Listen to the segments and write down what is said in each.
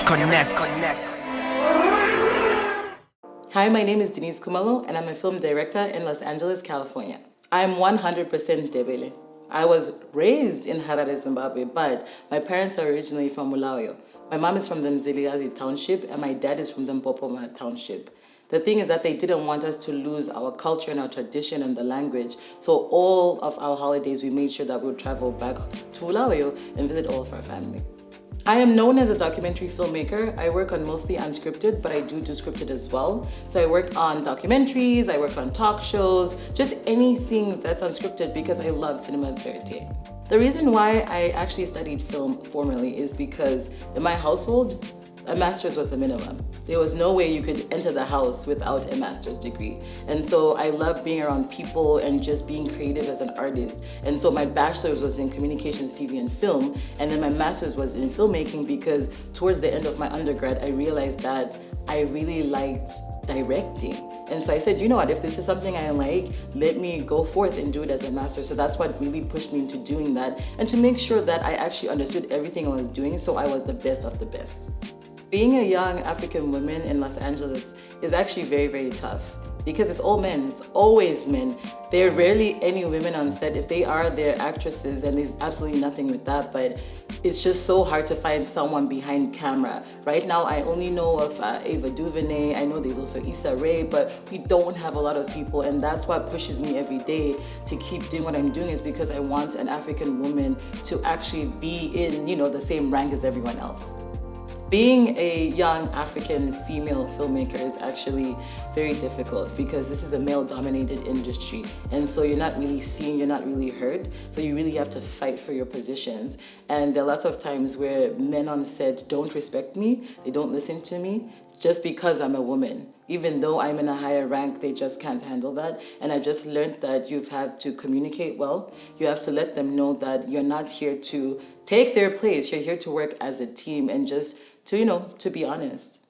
Connect. Hi, my name is Denise Kumalo, and I'm a film director in Los Angeles, California. I'm 100% Ndebele. I was raised in Harare, Zimbabwe, but my parents are originally from Bulawayo. My mom is from the Mziliazi Township, and my dad is from the Mpopoma Township. The thing is that they didn't want us to lose our culture and our tradition and the language. So all of our holidays, we made sure that we would travel back to Bulawayo and visit all of our family. I am known as a documentary filmmaker. I work on mostly unscripted, but I do scripted as well. So I work on documentaries, I work on talk shows, just anything that's unscripted because I love cinema verite. The reason why I actually studied film formally is because in my household, a master's was the minimum. There was no way you could enter the house without a master's degree. And so I love being around people and just being creative as an artist. And so my bachelor's was in communications, TV, and film. And then my master's was in filmmaking because towards the end of my undergrad, I realized that I really liked directing. And so I said, you know what, if this is something I like, let me go forth and do it as a master. So that's what really pushed me into doing that and to make sure that I actually understood everything I was doing so I was the best of the best. Being a young African woman in Los Angeles is actually very, very tough because it's all men. It's always men. There are rarely any women on set. If they are, they're actresses, and there's absolutely nothing with that, but it's just so hard to find someone behind camera. Right now, I only know of Ava DuVernay. I know there's also Issa Rae, but we don't have a lot of people, and that's what pushes me every day to keep doing what I'm doing is because I want an African woman to actually be in, the same rank as everyone else. Being a young African female filmmaker is actually very difficult because this is a male-dominated industry. And so you're not really seen, you're not really heard. So you really have to fight for your positions. And there are lots of times where men on set don't respect me, they don't listen to me, just because I'm a woman. Even though I'm in a higher rank, they just can't handle that. And I just learned that you've had to communicate well. You have to let them know that you're not here to take their place. You're here to work as a team and just to be honest.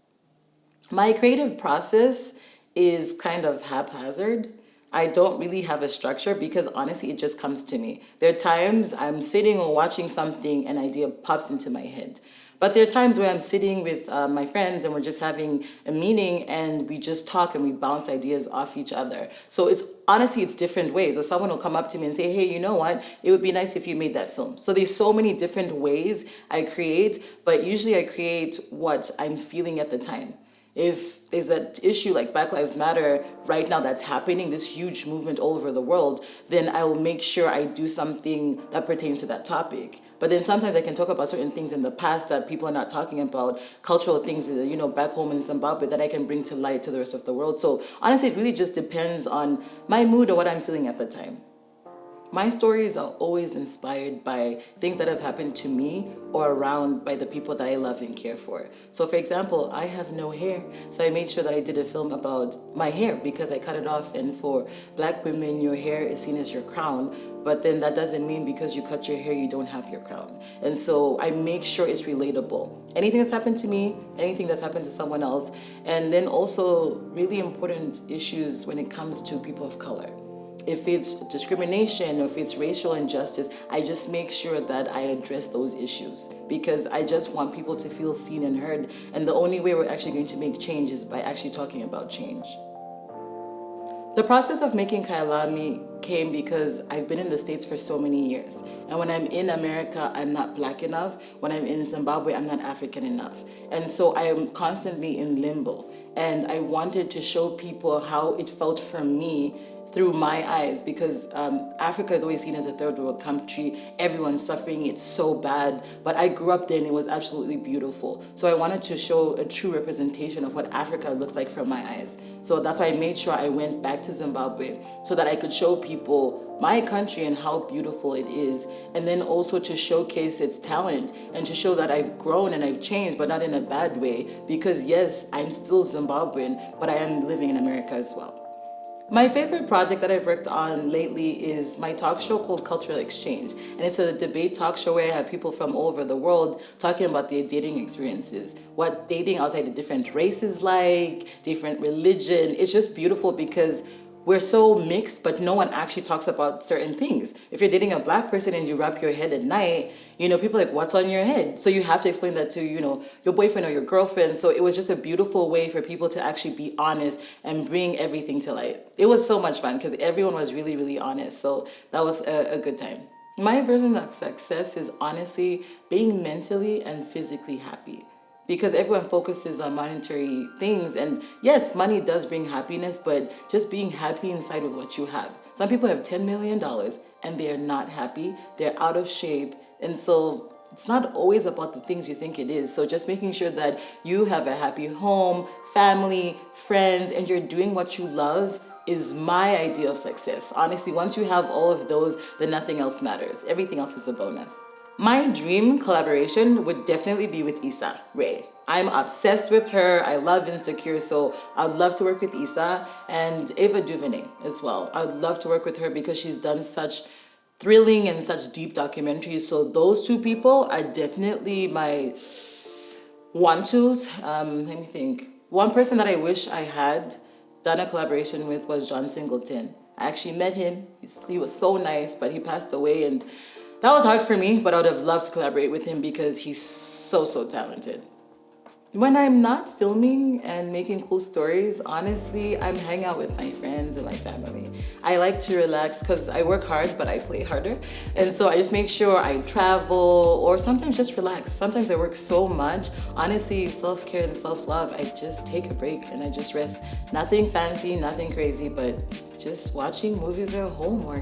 My creative process is kind of haphazard. I don't really have a structure because honestly, it just comes to me. There are times I'm sitting or watching something, an idea pops into my head. But there are times where I'm sitting with my friends and we're just having a meeting and we just talk and we bounce ideas off each other. So it's different ways. Or someone will come up to me and say, hey, you know what? It would be nice if you made that film. So there's so many different ways I create, but usually I create what I'm feeling at the time. If there's an issue like Black Lives Matter right now that's happening, this huge movement all over the world, then I will make sure I do something that pertains to that topic. But then sometimes I can talk about certain things in the past that people are not talking about, cultural things, back home in Zimbabwe that I can bring to light to the rest of the world. So honestly, it really just depends on my mood or what I'm feeling at the time. My stories are always inspired by things that have happened to me or around by the people that I love and care for. So for example, I have no hair. So I made sure that I did a film about my hair because I cut it off, and for Black women, your hair is seen as your crown. But then that doesn't mean because you cut your hair, you don't have your crown. And so I make sure it's relatable. Anything that's happened to me, anything that's happened to someone else, and then also really important issues when it comes to people of color. If it's discrimination or if it's racial injustice, I just make sure that I address those issues because I just want people to feel seen and heard. And the only way we're actually going to make change is by actually talking about change. The process of making Kailami came because I've been in the States for so many years. And when I'm in America, I'm not Black enough. When I'm in Zimbabwe, I'm not African enough. And so I am constantly in limbo. And I wanted to show people how it felt for me through my eyes because Africa is always seen as a third world country. Everyone's suffering, it's so bad. But I grew up there and it was absolutely beautiful. So I wanted to show a true representation of what Africa looks like from my eyes. So that's why I made sure I went back to Zimbabwe so that I could show people my country and how beautiful it is. And then also to showcase its talent and to show that I've grown and I've changed, but not in a bad way. Because yes, I'm still Zimbabwean, but I am living in America as well. My favorite project that I've worked on lately is my talk show called Cultural Exchange. And it's a debate talk show where I have people from all over the world talking about their dating experiences, what dating outside of different races like, different religion. It's just beautiful because we're so mixed, but no one actually talks about certain things. If you're dating a black person and you wrap your head at night, people are like, what's on your head? So you have to explain that to, your boyfriend or your girlfriend. So it was just a beautiful way for people to actually be honest and bring everything to light. It was so much fun because everyone was really, really honest. So that was a good time. My version of success is honestly being mentally and physically happy. Because everyone focuses on monetary things. And yes, money does bring happiness, but just being happy inside with what you have. Some people have $10 million and they are not happy. They're out of shape. And so it's not always about the things you think it is. So just making sure that you have a happy home, family, friends, and you're doing what you love is my idea of success. Honestly, once you have all of those, then nothing else matters. Everything else is a bonus. My dream collaboration would definitely be with Issa Rae. I'm obsessed with her. I love Insecure, so I'd love to work with Issa and Ava DuVernay as well. I'd love to work with her because she's done such thrilling and such deep documentaries. So those two people are definitely my want-tos. Let me think. One person that I wish I had done a collaboration with was John Singleton. I actually met him. He was so nice, but he passed away, and that was hard for me, but I would have loved to collaborate with him because he's so, so talented. When I'm not filming and making cool stories, honestly, I'm hanging out with my friends and my family. I like to relax because I work hard, but I play harder. And so I just make sure I travel or sometimes just relax. Sometimes I work so much. Honestly, self-care and self-love, I just take a break and I just rest. Nothing fancy, nothing crazy, but just watching movies at home or,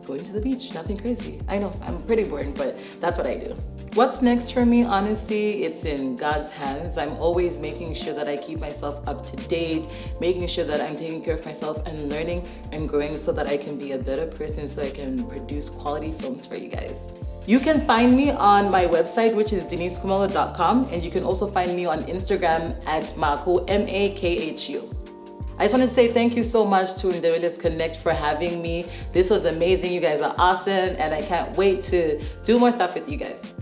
going to the beach, nothing crazy. I know, I'm pretty boring, but that's what I do. What's next for me? Honestly, it's in God's hands. I'm always making sure that I keep myself up to date, making sure that I'm taking care of myself and learning and growing so that I can be a better person, so I can produce quality films for you guys. You can find me on my website, which is denisekumalo.com, and you can also find me on Instagram at Makhu, M-A-K-H-U. I just want to say thank you so much to Untitled Connect for having me. This was amazing. You guys are awesome, and I can't wait to do more stuff with you guys.